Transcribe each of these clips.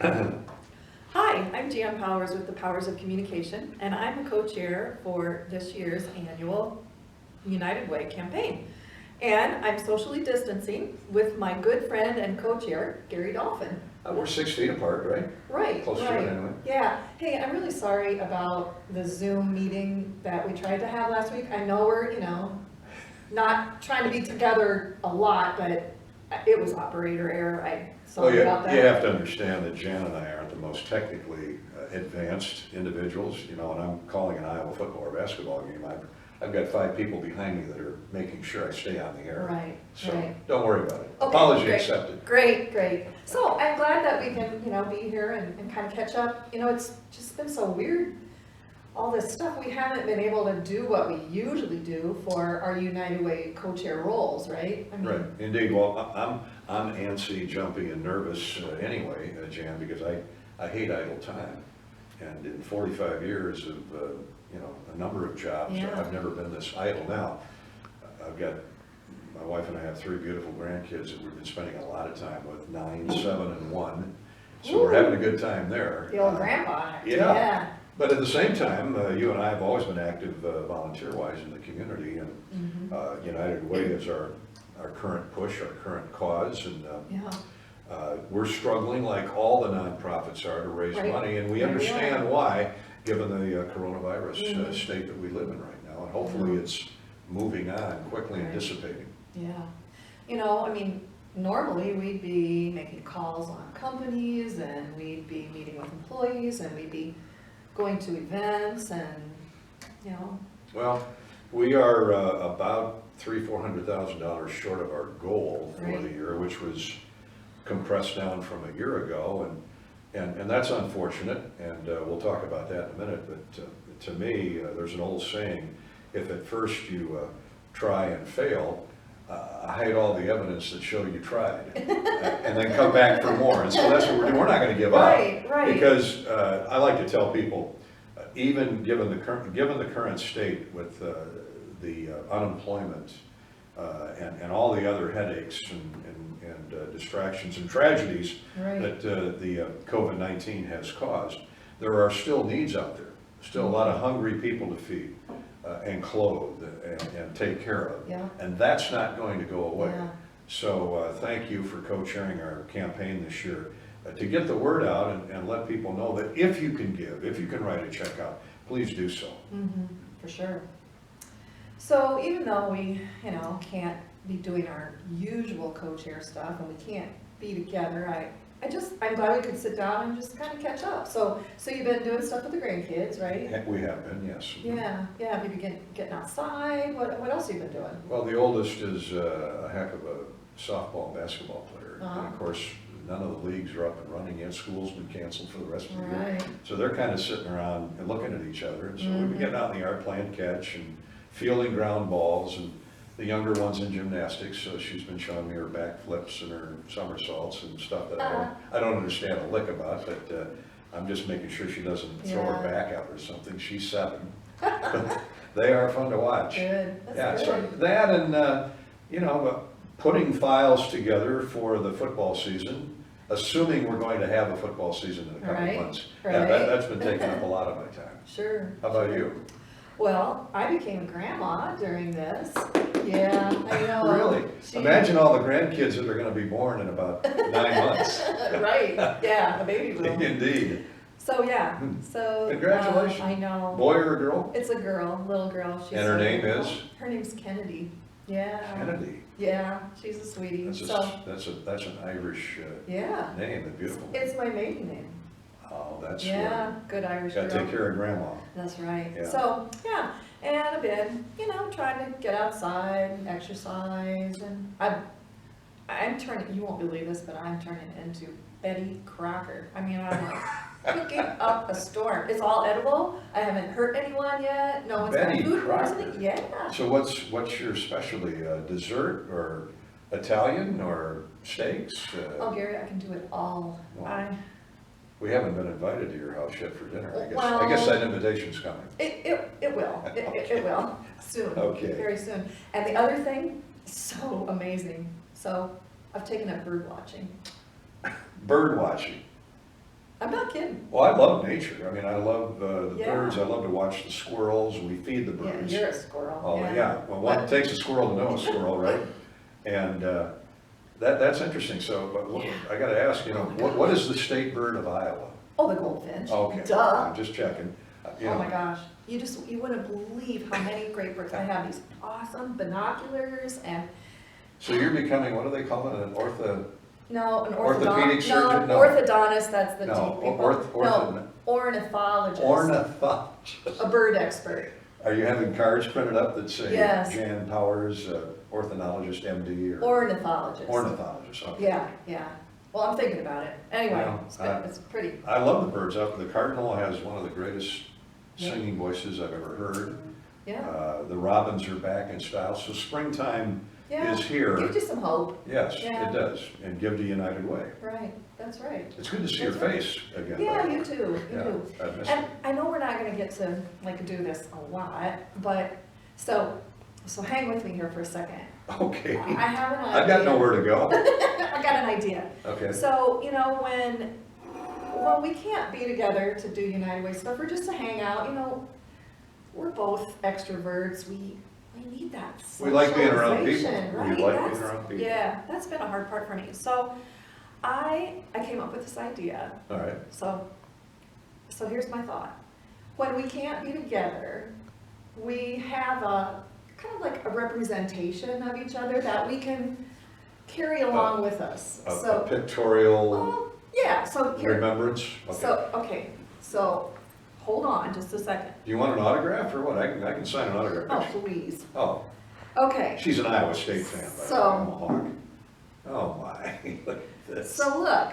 Hi, I'm Jan Powers with the Powers of Communication, and I'm a co-chair for this year's annual United Way campaign. And I'm socially distancing with my good friend and co-chair, Gary Dolphin. We're 6 feet apart, right? Right, Close to it right. anyway. Yeah. Hey, I'm really sorry about the Zoom meeting that we tried to have last week. I know we're, not trying to be together a lot, but it was operator error. Sorry about that. You have to understand that Jan and I aren't the most technically advanced individuals, and I'm calling an Iowa football or basketball game. I've got 5 people behind me that are making sure I stay on the air. Right, So right. don't worry about it. Okay, Apology great. accepted. Great. So I'm glad that we can, be here and kind of catch up. It's just been so weird. All this stuff, we haven't been able to do what we usually do for our United Way co-chair roles, right? Right, indeed. Well, I'm antsy, jumpy, and nervous anyway, Jan, because I hate idle time. And in 45 years of, a number of jobs, Yeah. I've never been this idle. Now, my wife and I have 3 beautiful grandkids that we've been spending a lot of time with, 9, 7, and 1. So we're having a good time there. The old grandpa. Yeah. But at the same time, you and I have always been active volunteer-wise in the community, and United Way is our current push, our current cause, and we're struggling like all the nonprofits are to raise money, and we understand why, given the coronavirus state that we live in right now, and hopefully it's moving on quickly and dissipating. Yeah. Normally we'd be making calls on companies, and we'd be meeting with employees, and we'd be going to events, and Well, we are about $300,000-400,000 short of our goal for the year, which was compressed down from a year ago, and that's unfortunate, and we'll talk about that in a minute. But to me, there's an old saying: if at first you try and fail, hide all the evidence that show you tried, and then come back for more. And so that's what we're doing. We're not going to give up, because I like to tell people, even given the current state with the unemployment and all the other headaches and distractions and tragedies that the COVID-19 has caused, there are still needs out there. Still a lot of hungry people to feed and clothe and take care of. And that's not going to go away. So thank you for co-chairing our campaign this year to get the word out and let people know that if you can give, if you can write a check out, please do so. For sure. So even though we, can't be doing our usual co-chair stuff, and we can't be together, I'm glad we could sit down and just kind of catch up. So you've been doing stuff with the grandkids, right? We have been, yes. Yeah. Have you been getting outside? What else have you been doing? Well, the oldest is a heck of a softball and basketball player. And of course, none of the leagues are up and running yet. School's been canceled for the rest of the year. So they're kind of sitting around and looking at each other. And so we've been getting out in the yard playing catch and fielding ground balls, and the younger one's in gymnastics, so she's been showing me her backflips and her somersaults and stuff that I don't understand a lick about, but I'm just making sure she doesn't throw her back out or something. She's 7. But they are fun to watch. Good. That's good. So that and, putting files together for the football season, assuming we're going to have a football season in a couple of months. Yeah, that's been taking up a lot of my time. Sure. How about you? Well, I became a grandma during this. Yeah, I know. Really? Imagine all the grandkids that are going to be born in about 9 months. Right. Yeah, the baby boom. Indeed. So yeah. So congratulations. I know. Boy or a girl? It's a girl, little girl. She's and her name is? Her name's Kennedy. Yeah. Kennedy. Yeah, she's a sweetie. That's an Irish name. A beautiful name. It's my maiden name. Oh, that's good Irish girl. Gotta take care of grandma. That's right. Yeah. So and I've been, trying to get outside and exercise, and I'm turning. You won't believe this, but I'm turning into Betty Crocker. I'm like cooking up a storm. It's all edible. I haven't hurt anyone yet. No one's got food poisoning. Yeah. So what's your specialty? Dessert or Italian or steaks? Oh, Gary, I can do it all. Wow. We haven't been invited to your house yet for dinner. I guess that invitation's coming. It will. It will. Soon. Okay. Very soon. And the other thing, so amazing. So I've taken up bird watching. Bird watching. I'm not kidding. Well, I love nature. I mean, I love the Yeah. birds. I love to watch the squirrels. We feed the Yeah, birds. you're a squirrel. Oh, yeah. Well, one takes a squirrel to know a squirrel, right? And that's interesting. So, but Yeah. I got to ask, Oh my what is the state bird of Iowa? Oh, the goldfinch. Okay. Duh. I'm just checking. Oh my gosh. You wouldn't believe how many great birds. I have these awesome binoculars and So you're becoming, what do they call it, an an orthopedic surgeon? No, orthodontist, that's the No, deep people. no, Ornithologist. ornithologist. A bird expert. Are you having cards printed up that say Yes. Jan Powers, ornithologist, MD, or? Ornithologist. Ornithologist, okay. Yeah. Well, I'm thinking about it. Anyway, Well, it's pretty. I love the birds. The cardinal has one of the greatest Yeah. singing voices I've ever heard. Yeah. The robins are back in style, so springtime Yeah. is here. Gives you some hope. Yes, Yeah. it does, and give to United Way. Right. That's right. It's good to see your That's right. face again. by Yeah, the way. you too. You Yeah, too. I've missed And it. I know we're not gonna get to do this a lot, but so hang with me here for a second. Okay, I have an idea. I've got nowhere to go. I got an idea. Okay, So, when we can't be together to do United Way stuff or just to hang out, we're both extroverts. We need that We like being around people. socialization, We right? like being That's- around people. Yeah, that's been a hard part for me. So I came up with this idea. all right. So here's my thought. When we can't be together, we have a kind of like a representation of each other that we can carry along with us. A So, pictorial well, yeah, so here, remembrance? Okay. so hold on just a second. Do you want an autograph or what? I can sign an autograph. Oh, please. Oh, Okay, she's an Iowa State fan, by the way. So- I'm a Hawk. Oh, my. Look at this. so look,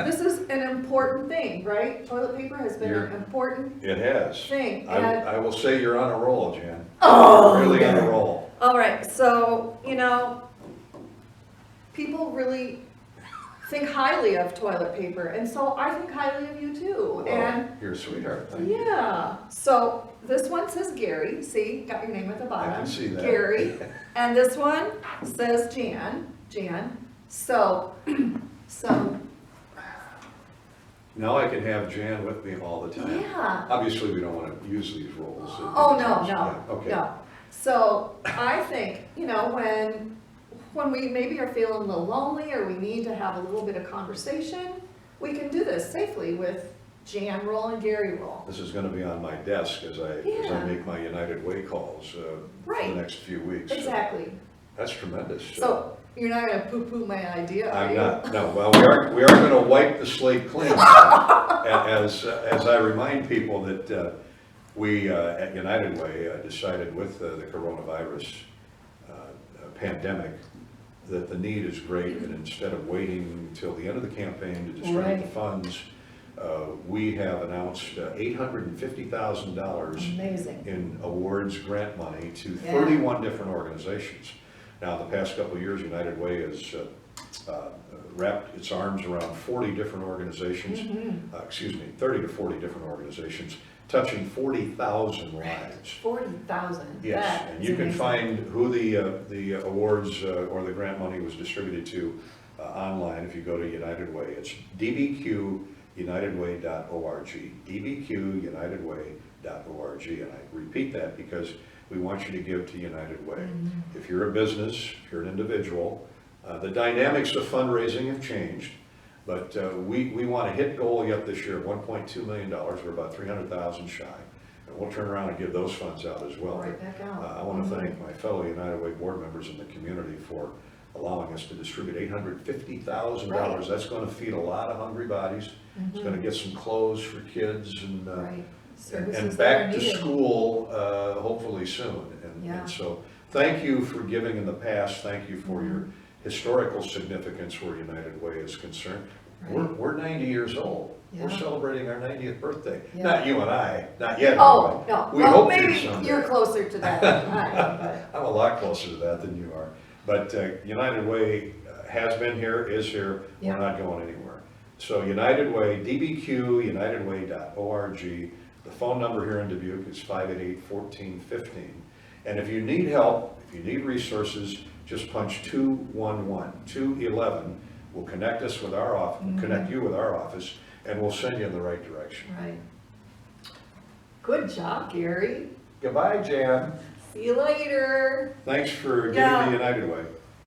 this is an important thing, right? Toilet paper has been an important It has. thing. And I will say you're on a roll, Jan. oh, Really on yeah. a roll. All right, so, people really think highly of toilet paper, and so I think highly of you too. And You're a sweetheart, thank you. yeah, so this one says Gary, see, got your name at the bottom. I can see that. Gary, and this one says Jan, so, Now I can have Jan with me all the time. yeah. Obviously, we don't want to use these roles. Oh, no, Yeah, okay. no. So I think, when we maybe are feeling a little lonely or we need to have a little bit of conversation, we can do this safely with Jan roll and Gary roll. This is going to be on my desk as I Yeah. make my United Way calls for Right. the next few weeks. Exactly. That's tremendous. So you're not gonna poo-poo my idea, are I'm you? not, no, well, we are going to wipe the slate clean. As I remind people that we at United Way decided with the coronavirus pandemic that the need is great, and instead of waiting until the end of the campaign to distribute Right. the funds, we have announced $850,000 Amazing. in awards grant money to Yeah. 31 different organizations. Now, in the past couple of years, United Way has wrapped its arms around 40 different organizations, 30 to 40 different organizations, touching 40,000 lives. 40,000. Yes, and you can find who the awards or the grant money was distributed to online if you go to United Way. It's dbqunitedway.org, dbqunitedway.org, and I repeat that because we want you to give to United Way. If you're a business, if you're an individual, the dynamics of fundraising have changed, but we want to hit goal yet this year of $1.2 million. We're about 300,000 shy, and we'll turn around and give those funds out as well. Right back out. I want to thank my fellow United Way board members in the community for allowing us to distribute $850,000. Right. That's going to feed a lot of hungry bodies. It's going to get some clothes for kids and Right. and Services back that are to needed. school hopefully soon. Yeah. And so thank you for giving in the past. Thank you for your historical significance where United Way is concerned. Right. We're 90 years old. We're Yeah. celebrating our 90th birthday. Yeah. Not you and I, not yet. Oh, anyway. no. We Well, hope to maybe someday. you're closer to that than I am, but. I'm a lot closer to that than you are. But United Way has been here, is here. Yeah. We're not going anywhere. So United Way, dbqunitedway.org. The phone number here in Dubuque is 588-1415. And if you need help, if you need resources, just punch 211. 211 will connect us with our office, connect you with our office, and we'll send you in the right direction. Right. Good job, Gary. Goodbye, Jan. See you later. Thanks for Yeah. giving me United Way.